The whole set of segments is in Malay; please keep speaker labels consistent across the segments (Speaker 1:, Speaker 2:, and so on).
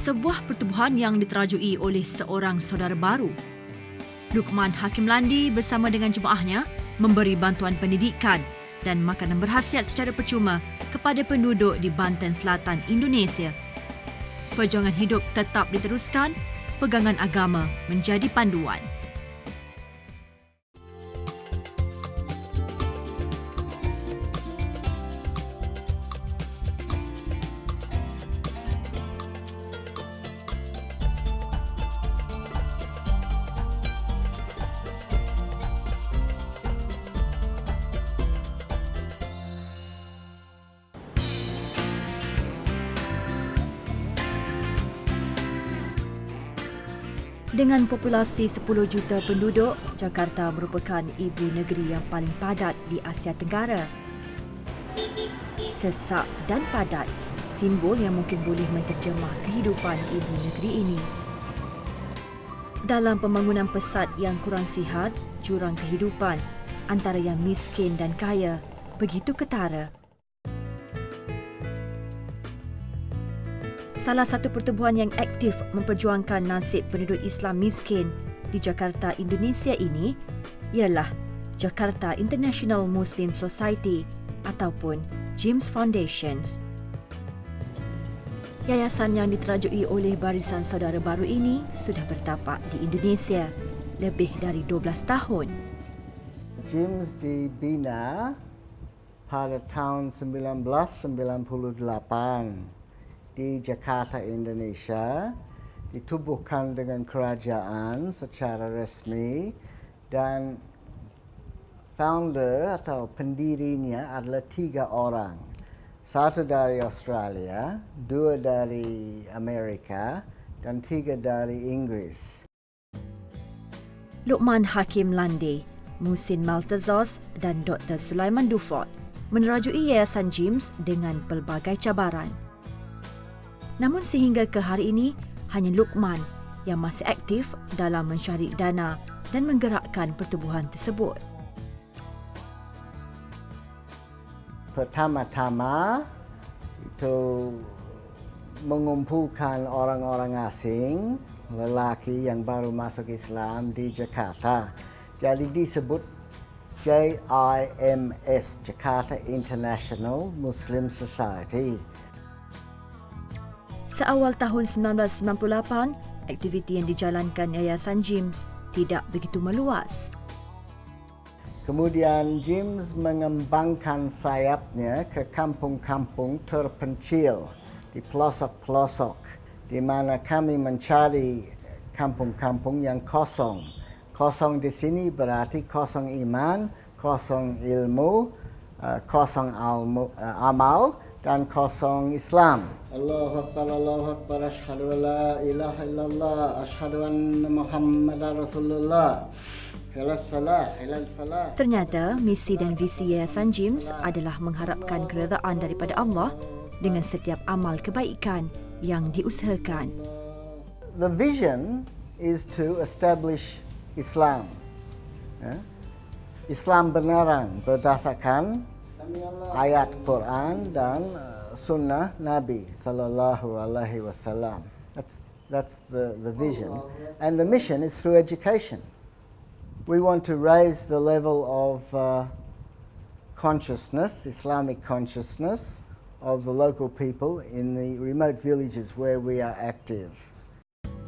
Speaker 1: sebuah pertubuhan yang diterajui oleh seorang saudara baru. Luqman Hakim Landi bersama dengan jemaahnya memberi bantuan pendidikan dan makanan berkhasiat secara percuma kepada penduduk di Banten Selatan, Indonesia. Perjuangan hidup tetap diteruskan, pegangan agama menjadi panduan. Dengan populasi 10 juta penduduk, Jakarta merupakan ibu negeri yang paling padat di Asia Tenggara. Sesak dan padat, simbol yang mungkin boleh menterjemah kehidupan ibu negeri ini. Dalam pembangunan pesat yang kurang sihat, jurang kehidupan antara yang miskin dan kaya begitu ketara. Salah satu pertubuhan yang aktif memperjuangkan nasib penduduk Islam miskin di Jakarta, Indonesia ini ialah Jakarta International Muslim Society ataupun JIMS Foundation. Yayasan yang diterajui oleh barisan saudara baru ini sudah bertapak di Indonesia lebih dari 12 tahun.
Speaker 2: JIMS dibina pada tahun 1998. Di Jakarta, Indonesia, ditubuhkan dengan kerajaan secara resmi dan founder atau pendirinya adalah 3 orang. 1 dari Australia, 2 dari Amerika, dan 3 dari Inggris.
Speaker 1: Luqman Hakim Landi, Muhsin Maltazos dan Dr. Sulaiman Dufort menerajui Yayasan JIMS dengan pelbagai cabaran. Namun sehingga ke hari ini, hanya Luqman yang masih aktif dalam mencari dana dan menggerakkan pertubuhan tersebut.
Speaker 2: Pertama-tama itu mengumpulkan orang-orang asing, lelaki yang baru masuk Islam di Jakarta. Jadi disebut JIMS, Jakarta International Muslim Society.
Speaker 1: Seawal tahun 1998, aktiviti yang dijalankan Yayasan JIMS tidak begitu meluas.
Speaker 2: Kemudian JIMS mengembangkan sayapnya ke kampung-kampung terpencil di pelosok-pelosok, di mana kami mencari kampung-kampung yang kosong. Kosong di sini berarti kosong iman, kosong ilmu, kosong amal, dan kosong Islam. Allahu Akbar, asyhadu an la ilaha illallah, asyhadu anna Muhammadar Rasulullah.
Speaker 1: Ternyata misi dan visi Yayasan JIMS adalah mengharapkan keredaan daripada Allah dengan setiap amal kebaikan yang diusahakan.
Speaker 2: The vision is to establish Islam. Islam benaran berdasarkan ayat Quran dan Sunnah Nabi Sallallahu Alaihi Wasallam. That's the vision, and the mission is through education. We want to raise the level of consciousness, Islamic consciousness, of the local people in the remote villages where we are active.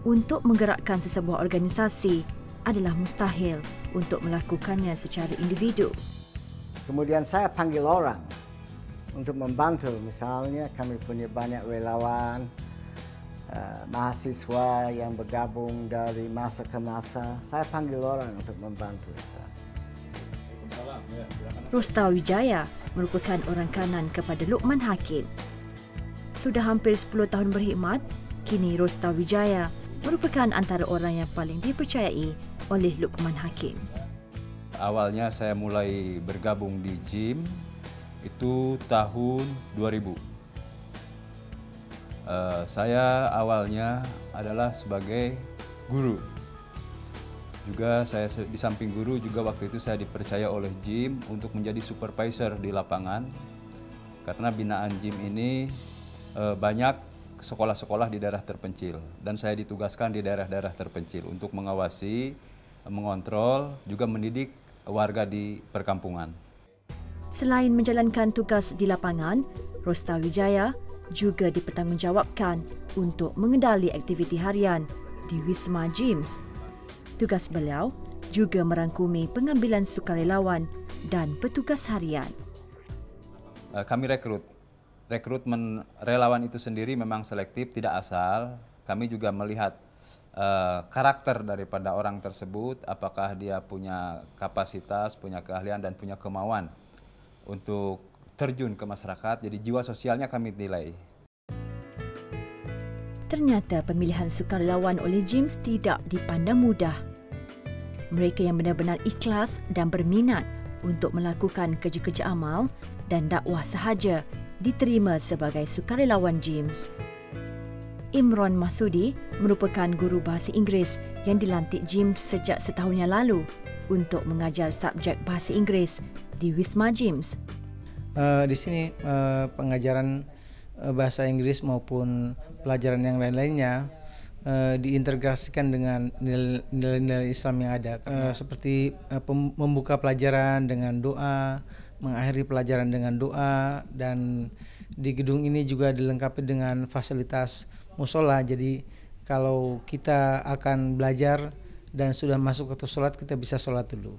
Speaker 1: Untuk menggerakkan sesebuah organisasi adalah mustahil untuk melakukannya secara individu.
Speaker 2: Kemudian saya panggil orang untuk membantu. Misalnya kami punya banyak relawan, mahasiswa yang bergabung dari masa ke masa. Saya panggil orang untuk membantu.
Speaker 1: Rosta Wijaya merupakan orang kanan kepada Luqman Hakim. Sudah hampir 10 tahun berkhidmat, kini Rosta Wijaya merupakan antara orang yang paling dipercayai oleh Luqman Hakim.
Speaker 3: Awalnya saya mulai bergabung di JIM itu tahun 2000. Saya awalnya adalah sebagai guru. Juga saya di samping guru juga waktu itu saya dipercaya oleh JIM untuk menjadi supervisor di lapangan. Karena binaan JIM ini banyak sekolah-sekolah di daerah terpencil. Dan saya ditugaskan di daerah-daerah terpencil untuk mengawasi, mengontrol, juga mendidik warga di perkampungan.
Speaker 1: Selain menjalankan tugas di lapangan, Rosta Wijaya juga dipertanggungjawabkan untuk mengendali aktiviti harian di Wisma Gyms. Tugas beliau juga merangkumi pengambilan sukarelawan dan petugas harian.
Speaker 3: Kami rekrutmen relawan itu sendiri memang selektif, tidak asal. Kami juga melihat karakter daripada orang tersebut, apakah dia punya kapasitas, punya keahlian, dan punya kemauan untuk terjun ke masyarakat. Jadi jiwa sosialnya kami nilai.
Speaker 1: Ternyata pemilihan sukarelawan oleh Gyms tidak dipandang mudah. Mereka yang benar-benar ikhlas dan berminat untuk melakukan kerja-kerja amal dan dakwah sahaja diterima sebagai sukarelawan Gyms. Imran Masudi merupakan guru bahasa Inggeris yang dilantik Gyms sejak setahun yang lalu untuk mengajar subjek bahasa Inggeris di Wisma Gyms.
Speaker 4: Di sini pengajaran bahasa Inggris maupun pelajaran yang lain-lainnya diintegrasikan dengan nilai-nilai Islam yang ada, seperti membuka pelajaran dengan doa, mengakhiri pelajaran dengan doa, dan di gedung ini juga dilengkapi dengan fasilitas musola. Jadi kalau kita akan belajar dan sudah masuk waktu sholat, kita bisa sholat dulu.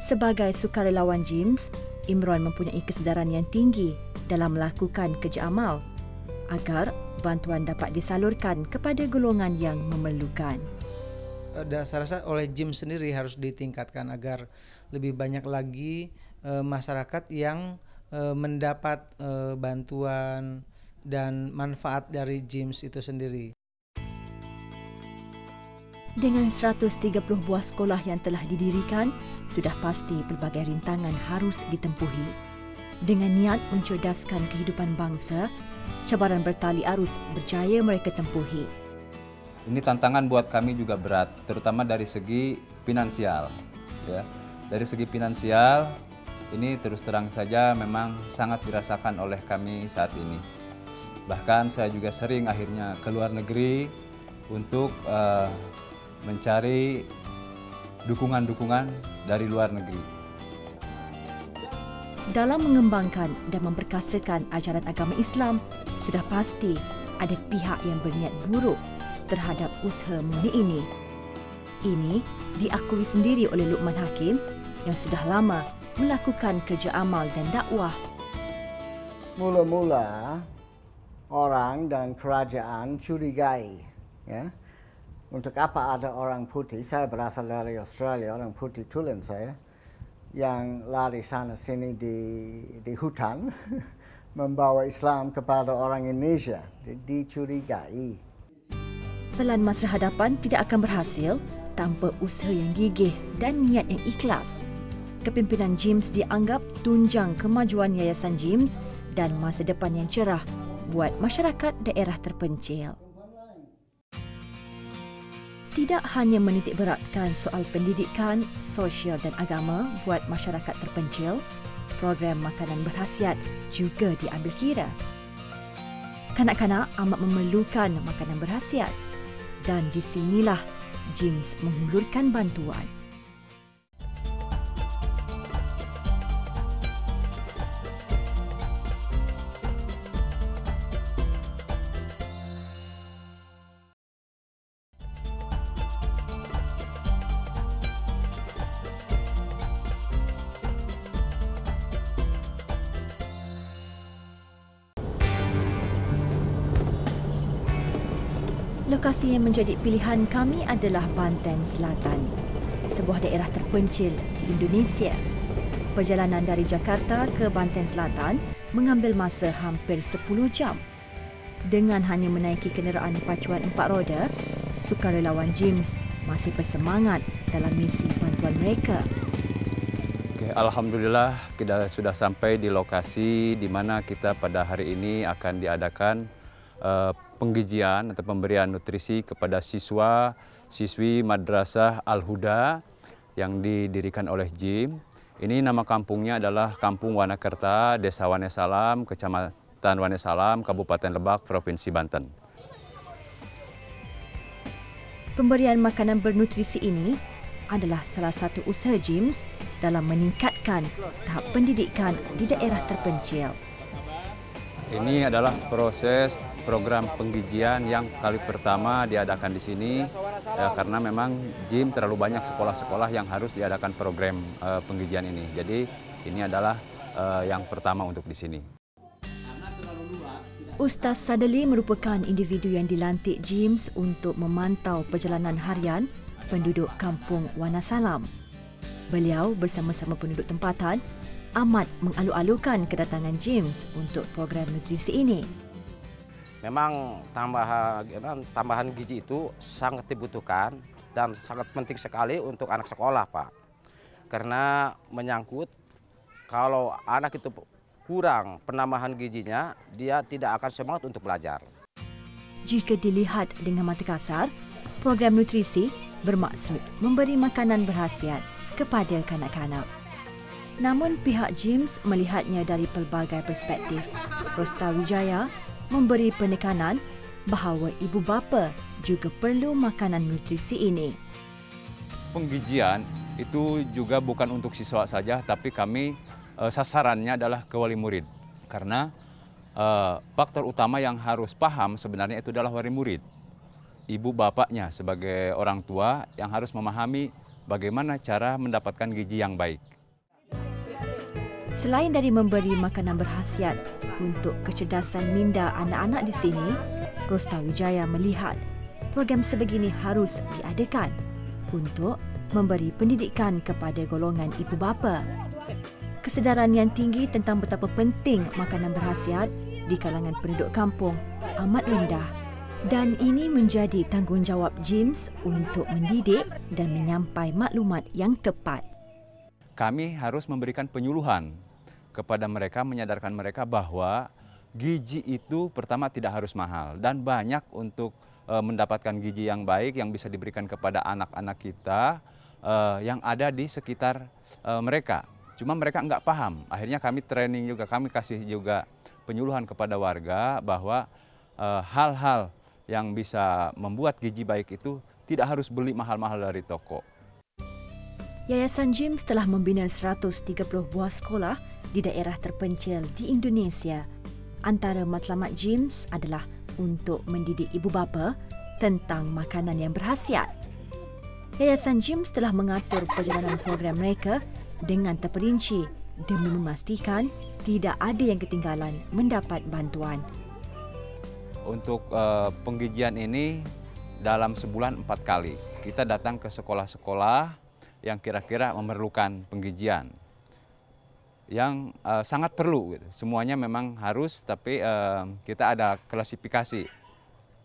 Speaker 1: Sebagai sukarelawan Gyms, Imran mempunyai kesedaran yang tinggi dalam melakukan kerja amal agar bantuan dapat disalurkan kepada golongan yang memerlukan.
Speaker 4: Saya rasa oleh Gyms sendiri harus ditingkatkan agar lebih banyak lagi masyarakat yang mendapat bantuan dan manfaat dari Gyms itu sendiri.
Speaker 1: Dengan 130 buah sekolah yang telah didirikan, sudah pasti pelbagai rintangan harus ditempuhi. Dengan niat mencerdaskan kehidupan bangsa, cabaran bertali arus berjaya mereka tempuhi.
Speaker 3: Ini tantangan buat kami juga berat, terutama dari segi finansial. Ya. Dari segi finansial, ini terus terang saja memang sangat dirasakan oleh kami saat ini. Bahkan saya juga sering akhirnya ke luar negeri untuk mencari dukungan-dukungan dari luar negeri.
Speaker 1: Dalam mengembangkan dan memperkasakan ajaran agama Islam, sudah pasti ada pihak yang berniat buruk terhadap usaha mulia ini. Ini diakui sendiri oleh Luqman Hakim yang sudah lama melakukan kerja amal dan dakwah.
Speaker 2: Mula-mula orang dan kerajaan curigai, ya. Untuk apa ada orang putih, saya berasal dari Australia, orang putih tulen saya, yang lari sana sini di hutan membawa Islam kepada orang Indonesia, dicurigai.
Speaker 1: Pelan masa hadapan tidak akan berhasil tanpa usaha yang gigih dan niat yang ikhlas. Kepimpinan Gyms dianggap tunjang kemajuan Yayasan Gyms dan masa depan yang cerah buat masyarakat daerah terpencil. Tidak hanya menitik beratkan soal pendidikan, sosial dan agama buat masyarakat terpencil, program makanan berkhasiat juga diambil kira. Kanak-kanak amat memerlukan makanan berkhasiat dan di sinilah Gyms menghulurkan bantuan. Lokasi yang menjadi pilihan kami adalah Banten Selatan, sebuah daerah terpencil di Indonesia. Perjalanan dari Jakarta ke Banten Selatan mengambil masa hampir 10 jam. Dengan hanya menaiki kenderaan pacuan 4 roda, sukarelawan Gyms masih bersemangat dalam misi bantuan mereka.
Speaker 3: Alhamdulillah kita sudah sampai di lokasi di mana kita pada hari ini akan diadakan penggizian atau pemberian nutrisi kepada siswa-siswi Madrasah Al-Huda yang didirikan oleh Gyms. Ini nama kampungnya adalah Kampung Wanakerta, Desa Wanesalam, Kecamatan Wonosalam, Kabupaten Lebak, Provinsi Banten.
Speaker 1: Pemberian makanan bernutrisi ini adalah salah satu usaha JIMS dalam meningkatkan tahap pendidikan di daerah terpencil.
Speaker 3: Ini adalah proses program penggizian yang kali pertama diadakan di sini karena memang JIM terlalu banyak sekolah-sekolah yang harus diadakan program penggizian ini. Jadi ini adalah yang pertama untuk di sini.
Speaker 1: Ustaz Sadali merupakan individu yang dilantik JIMS untuk memantau perjalanan harian penduduk kampung Wonosalam. Beliau bersama-sama penduduk tempatan amat mengalu-alukan kedatangan JIMS untuk program nutrisi ini.
Speaker 5: Memang tambahan gizi itu sangat dibutuhkan dan sangat penting sekali untuk anak sekolah, Pak. Karena menyangkut kalau anak itu kurang penambahan gizinya, dia tidak akan semangat untuk belajar.
Speaker 1: Jika dilihat dengan mata kasar, program nutrisi bermaksud memberi makanan berkhasiat kepada kanak-kanak. Namun pihak JIMS melihatnya dari pelbagai perspektif. Rosta Wijaya memberi penekanan bahawa ibu bapa juga perlu makanan nutrisi ini.
Speaker 3: Penggizian itu juga bukan untuk siswa saja, tapi kami sasarannya adalah ke wali murid. Karena faktor utama yang harus paham sebenarnya itu adalah wali murid. Ibu bapaknya sebagai orang tua yang harus memahami bagaimana cara mendapatkan gizi yang baik.
Speaker 1: Selain dari memberi makanan berkhasiat untuk kecerdasan minda anak-anak di sini, Rosta Wijaya melihat program sebegini harus diadakan untuk memberi pendidikan kepada golongan ibu bapa. Kesedaran yang tinggi tentang betapa penting makanan berkhasiat di kalangan penduduk kampung amat rendah dan ini menjadi tanggungjawab JIMS untuk mendidik dan menyampai maklumat yang tepat.
Speaker 3: Kami harus memberikan penyuluhan kepada mereka, menyadarkan mereka bahwa gizi itu pertama tidak harus mahal dan banyak untuk mendapatkan gizi yang baik yang bisa diberikan kepada anak-anak kita yang ada di sekitar mereka. Cuma mereka nggak paham. Akhirnya kami training juga, kami kasih juga penyuluhan kepada warga bahwa hal-hal yang bisa membuat gizi baik itu tidak harus beli mahal-mahal dari toko.
Speaker 1: Yayasan JIMS telah membina 130 buah sekolah di daerah terpencil di Indonesia. Antara matlamat JIMS adalah untuk mendidik ibu bapa tentang makanan yang berkhasiat. Yayasan JIMS telah mengatur perjalanan program mereka dengan terperinci demi memastikan tidak ada yang ketinggalan mendapat bantuan.
Speaker 3: Untuk penggizian ini dalam sebulan 4 kali. Kita datang ke sekolah-sekolah yang kira-kira memerlukan penggizian. Yang sangat perlu, gitu. Semuanya memang harus, tapi kita ada klasifikasi.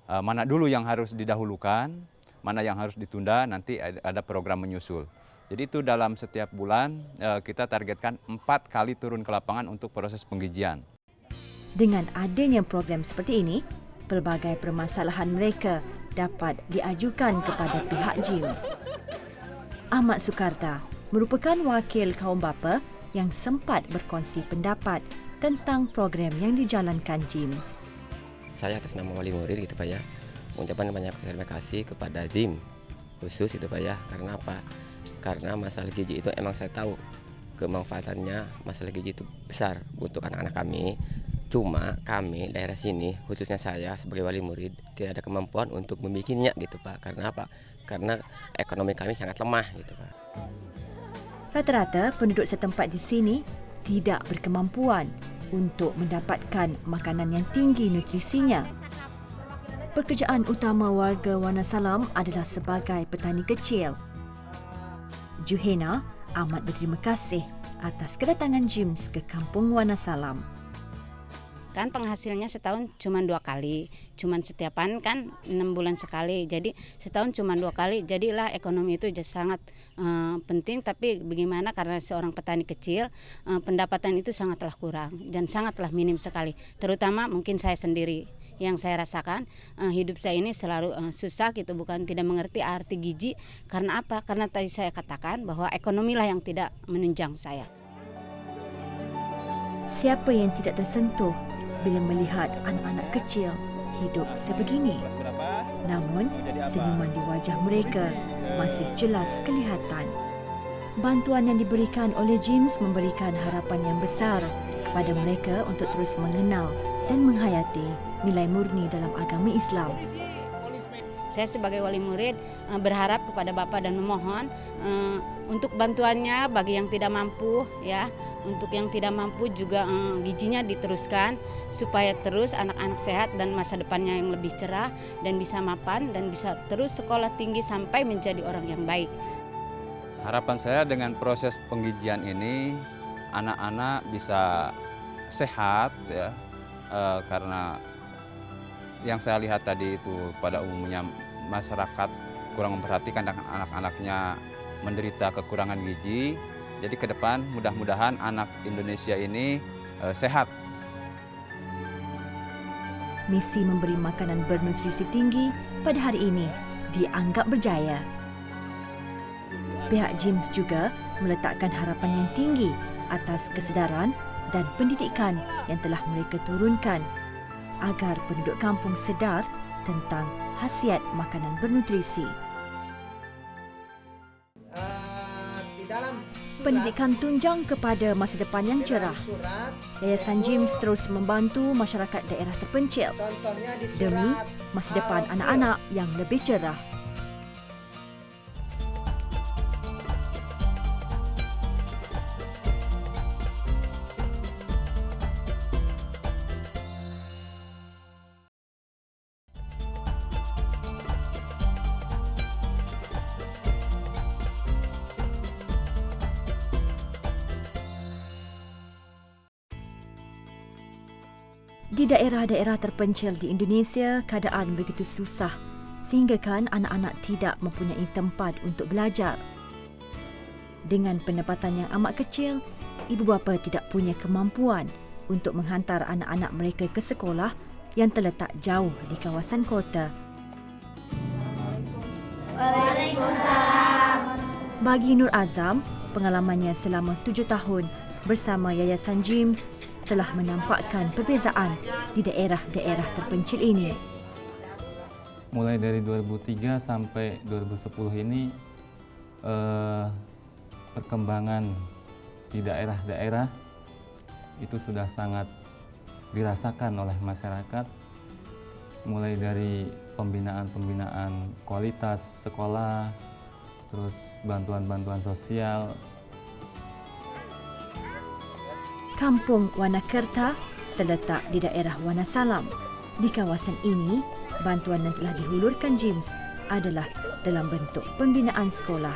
Speaker 3: Mana dulu yang harus didahulukan, mana yang harus ditunda, nanti ada program menyusul. Jadi itu dalam setiap bulan kita targetkan 4 kali turun ke lapangan untuk proses penggizian.
Speaker 1: Dengan adanya program seperti ini, pelbagai permasalahan mereka dapat diajukan kepada pihak JIMS. Ahmad Sukarta merupakan wakil kaum bapa yang sempat berkongsi pendapat tentang program yang dijalankan JIMS.
Speaker 6: Saya atas nama wali murid gitu Pak ya, mengucapkan banyak terima kasih kepada JIM khusus itu Pak ya. Karena apa? Karena masalah gizi itu emang saya tahu kemanfaatannya, masalah gizi itu besar untuk anak-anak kami. Cuma kami daerah sini, khususnya saya sebagai wali murid, tidak ada kemampuan untuk membikinnya gitu Pak. Karena apa? Karena ekonomi kami sangat lemah gitu Pak.
Speaker 1: Rata-rata penduduk setempat di sini tidak berkemampuan untuk mendapatkan makanan yang tinggi nutrisinya. Pekerjaan utama warga Wonosalam adalah sebagai petani kecil. Juhena amat berterima kasih atas kedatangan JIMS ke kampung Wonosalam.
Speaker 7: Kan penghasilnya setahun cuma 2 kali, cuma setiap panen kan 6 bulan sekali, jadi setahun cuma 2 kali, jadilah ekonomi itu sangat penting. Tapi bagaimana karena seorang petani kecil, pendapatan itu sangatlah kurang dan sangatlah minim sekali, terutama mungkin saya sendiri. Yang saya rasakan hidup saya ini selalu susah gitu, bukan tidak mengerti arti gizi. Karena apa? Karena tadi saya katakan bahwa ekonomilah yang tidak menunjang saya.
Speaker 1: Siapa yang tidak tersentuh bila melihat anak-anak kecil hidup sebegini. Namun, senyuman di wajah mereka masih jelas kelihatan. Bantuan yang diberikan oleh James memberikan harapan yang besar kepada mereka untuk terus mengenal dan menghayati nilai murni dalam agama Islam.
Speaker 7: Saya sebagai wali murid berharap kepada Bapak dan memohon untuk bantuannya bagi yang tidak mampu, ya. Untuk yang tidak mampu juga gizinya diteruskan supaya terus anak-anak sehat dan masa depannya yang lebih cerah dan bisa mapan dan bisa terus sekolah tinggi sampai menjadi orang yang baik.
Speaker 3: Harapan saya dengan proses penggizian ini anak-anak bisa sehat, ya, karena yang saya lihat tadi itu pada umumnya masyarakat kurang memperhatikan dengan anak-anaknya menderita kekurangan gizi. Jadi ke depan mudah-mudahan anak Indonesia ini sehat.
Speaker 1: Misi memberi makanan bernutrisi tinggi pada hari ini dianggap berjaya. Pihak James juga meletakkan harapan yang tinggi atas kesedaran dan pendidikan yang telah mereka turunkan agar penduduk kampung sedar tentang khasiat makanan bernutrisi. Pendidikan tunjang kepada masa depan yang cerah. Yayasan James terus membantu masyarakat daerah terpencil demi masa depan anak-anak yang lebih cerah. Di daerah-daerah terpencil di Indonesia, keadaan begitu susah sehinggakan anak-anak tidak mempunyai tempat untuk belajar. Dengan pendapatan yang amat kecil, ibu bapa tidak punya kemampuan untuk menghantar anak-anak mereka ke sekolah yang terletak jauh di kawasan kota. Waalaikumsalam. Bagi Nur Azam, pengalamannya selama 7 tahun bersama Yayasan James telah menampakkan perbezaan di daerah-daerah terpencil ini.
Speaker 8: Mulai dari 2003 sampai 2010 ini perkembangan di daerah-daerah itu sudah sangat dirasakan oleh masyarakat, mulai dari pembinaan kualitas sekolah, terus bantuan-bantuan sosial.
Speaker 1: Kampung Wanakerta terletak di daerah Wanasalam. Di kawasan ini, bantuan yang telah dihulurkan James adalah dalam bentuk pembinaan sekolah.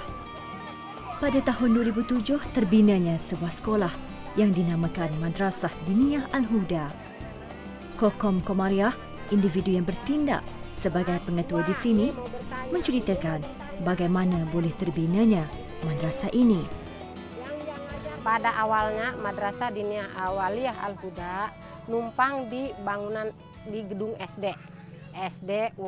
Speaker 1: Pada tahun 2007, terbinanya sebuah sekolah yang dinamakan Madrasah Diniyah Al-Huda. Kokom Komariah, individu yang bertindak sebagai pengetua di sini, menceritakan bagaimana boleh terbinanya madrasah ini.
Speaker 9: Pada awalnya Madrasah Diniyah Awaliyah Al-Huda numpang di bangunan di gedung SD